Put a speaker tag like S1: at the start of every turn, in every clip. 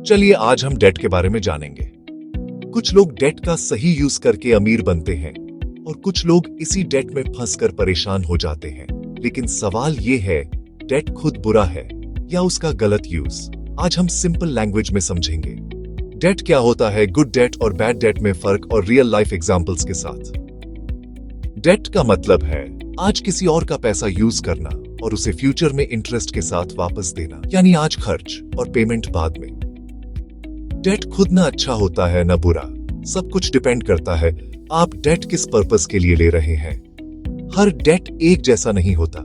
S1: चलिए आज हम डेट के बारे में जानेंगे। कुछ लोग डेट का सही यूज करके अमीर बनते हैं और कुछ लोग इसी डेट में फंसकर परेशान हो जाते हैं। लेकिन सवाल ये है, डेट खुद बुरा है या उसका गलत यूज? आज हम सिंपल लैंग्वेज में समझेंगे। डेट क्या होता है, गुड डेट और बैड डेट में फर्क और रियल लाइफ एग्जांपल्स के साथ। डेट का मतलब है आज किसी और का पैसा यूज करना और उसे फ्यूचर में इंटरेस्ट के साथ वापस देना, यानी आज खर्च और पेमेंट बाद में। डेट खुद ना अच्छा होता है ना बुरा, सब कुछ डिपेंड करता है आप डेट किस पर्पस के लिए ले रहे हैं। हर डेट एक जैसा नहीं होता।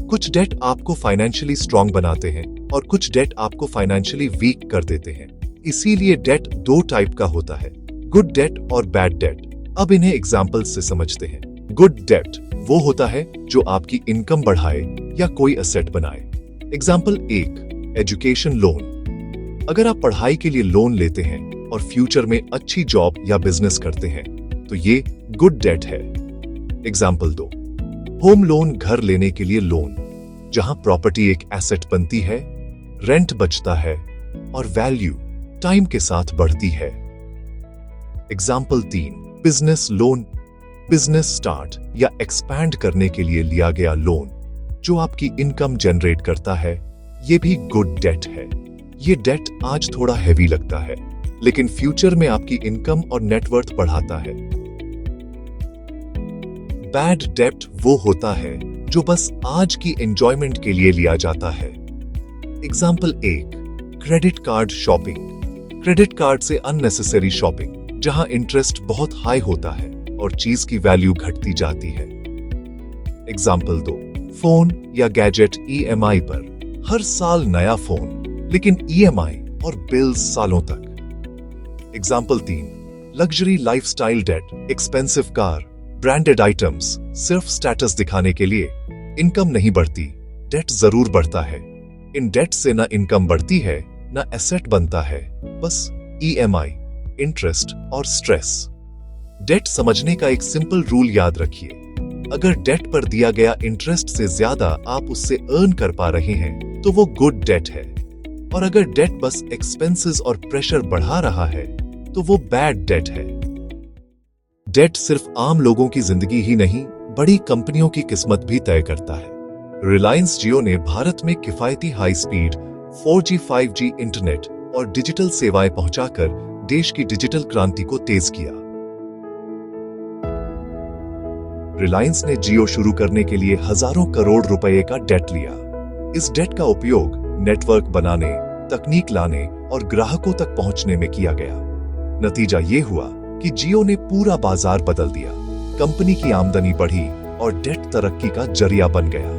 S1: कुछ डेट आपको फाइनेंशियली स्ट्रांग बनाते हैं और कुछ डेट आपको फाइनेंशियली वीक कर देते हैं। इसीलिए डेट दो टाइप का होता है, गुड डेट और बैड डेट। अब इन्हें एग्जाम्पल्स से समझते हैं। गुड डेट वो होता है जो आपकी इनकम बढ़ाए या कोई असेट बनाए। Example 1, education loan. अगर आप पढ़ाई के लिए लोन लेते हैं और फ्यूचर में अच्छी जॉब या बिजनेस करते हैं तो ये गुड डेट है। एग्जाम्पल 2, होम लोन, घर लेने के लिए लोन, जहां प्रॉपर्टी एक एसेट बनती है, रेंट बचता है और वैल्यू टाइम के साथ बढ़ती है। Example 3, business loan, business start या एक्सपैंड करने के लिए लिया गया लोन जो आपकी इनकम जनरेट करता है, ये भी गुड डेट है। ये डेट आज थोड़ा हैवी लगता है लेकिन फ्यूचर में आपकी इनकम और नेटवर्थ बढ़ाता है। बैड डेट वो होता है जो बस आज की एंजॉयमेंट के लिए लिया जाता है। Example 1, credit card shopping. Credit card से अननेसेसरी शॉपिंग, जहां इंटरेस्ट बहुत हाई होता है और चीज की वैल्यू घटती जाती है। एग्जाम्पल 2, फोन या गैजेट EMI पर। हर साल नया फोन लेकिन EMI और बिल्स सालों तक। Example 3, luxury lifestyle debt. Expensive car, branded items, सिर्फ स्टेटस दिखाने के लिए। इनकम नहीं बढ़ती, डेट जरूर बढ़ता है। इन डेट से ना इनकम बढ़ती है ना एसेट बनता है, बस EMI, इंटरेस्ट और स्ट्रेस। डेट समझने का एक सिंपल रूल याद रखिए, अगर डेट पर दिया गया इंटरेस्ट से ज्यादा आप उससे अर्न कर पा रहे हैं तो वो गुड डेट है, और अगर डेट बस एक्सपेंसेस और प्रेशर बढ़ा रहा है तो वो बैड डेट है। डेट सिर्फ आम लोगों की जिंदगी ही नहीं, बड़ी कंपनियों की किस्मत भी तय करता है। रिलायंस जियो ने भारत में किफायती high speed 4G 5G internet और डिजिटल सेवाएं पहुंचाकर देश की डिजिटल क्रांति को तेज किया। रिलायंस ने जियो शुरू करने के लिए हजारों करोड़ रुपए का डेट लिया। इस डेट का उपयोग नेटवर्क बनाने, तकनीक लाने और ग्राहकों तक पहुंचने में किया गया। नतीजा ये हुआ कि जियो ने पूरा बाजार बदल दिया, कंपनी की आमदनी बढ़ी और डेट तरक्की का जरिया बन गया।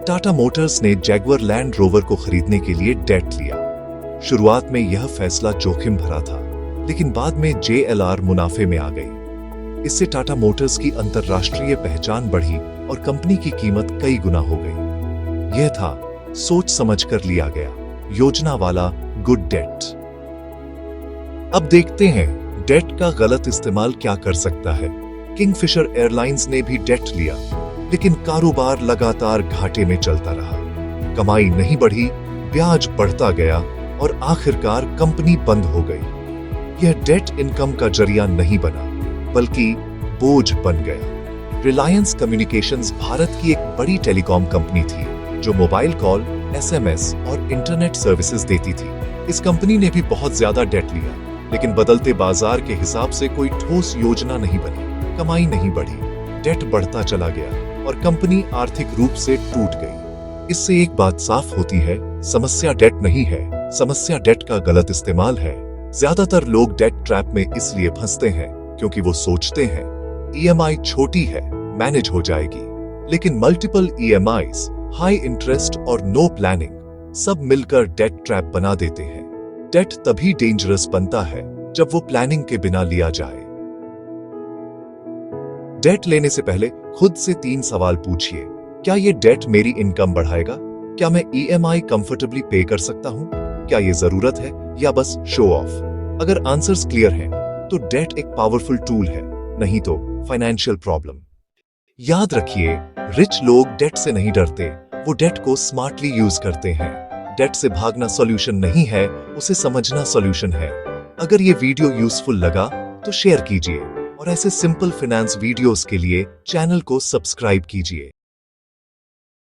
S1: टाटा मोटर्स ने जैगुआर लैंड रोवर को खरीदने के लिए डेट लिया। शुरुआत में यह फैसला जोखिम भरा था, लेकिन बाद में JLR मुनाफे में आ गई। इससे टाटा मोटर्स की अंतरराष्ट्रीय पहचान बढ़ी और कंपनी की कीमत कई गुना हो गई। यह था सोच समझ कर लिया गया, योजना वाला गुड डेट। अब देखते हैं डेट का गलत इस्तेमाल क्या कर सकता है। किंगफिशर एयरलाइंस ने भी डेट लिया, लेकिन कारोबार लगातार घाटे में चलता रहा। कमाई नहीं बढ़ी, ब्याज बढ़ता गया और आखिरकार कंपनी बंद हो गई। यह डेट इनकम का जरिया नहीं बना, बल्कि बोझ बन गया। रिलायंस कम्युनिकेशंस भारत की एक बड़ी टेलीकॉम कंपनी थी जो मोबाइल कॉल, SMS और इंटरनेट सर्विसेज देती थी। इस कंपनी ने भी बहुत ज्यादा डेट लिया, लेकिन बदलते बाजार के हिसाब से कोई ठोस योजना नहीं बनी, कमाई नहीं बढ़ी, डेट बढ़ता चला गया और कंपनी आर्थिक रूप से टूट गई। इससे एक बात साफ होती है, समस्या डेट नहीं है, समस्या डेट का गलत इस्तेमाल है। ज्यादातर लोग डेट ट्रैप में इसलिए फंसते हैं क्योंकि वो सोचते हैं EMI छोटी है, मैनेज हो जाएगी, लेकिन मल्टीपल EMIs, हाई इंटरेस्ट और नो प्लानिंग सब मिलकर डेट ट्रैप बना देते हैं। डेट तभी डेंजरस बनता है जब वो प्लानिंग के बिना लिया जाए। डेट लेने से पहले खुद से 3 सवाल पूछिए। क्या ये डेट मेरी इनकम बढ़ाएगा? क्या मैं EMI कंफर्टेबली पे कर सकता हूँ? क्या ये जरूरत है या बस शो ऑफ? अगर आंसर्स क्लियर हैं, तो डेट एक पावरफुल टूल है, नहीं तो फाइनेंशियल प्रॉब्लम। याद रखिए, रिच लोग डेट से नहीं डरते, वो डेट को स्मार्टली यूज करते हैं। डेट से भागना सॉल्यूशन नहीं है, उसे समझना सॉल्यूशन है। अगर ये वीडियो यूजफुल लगा तो शेयर कीजिए और ऐसे सिंपल फाइनेंस वीडियोस के लिए चैनल को सब्सक्राइब कीजिए।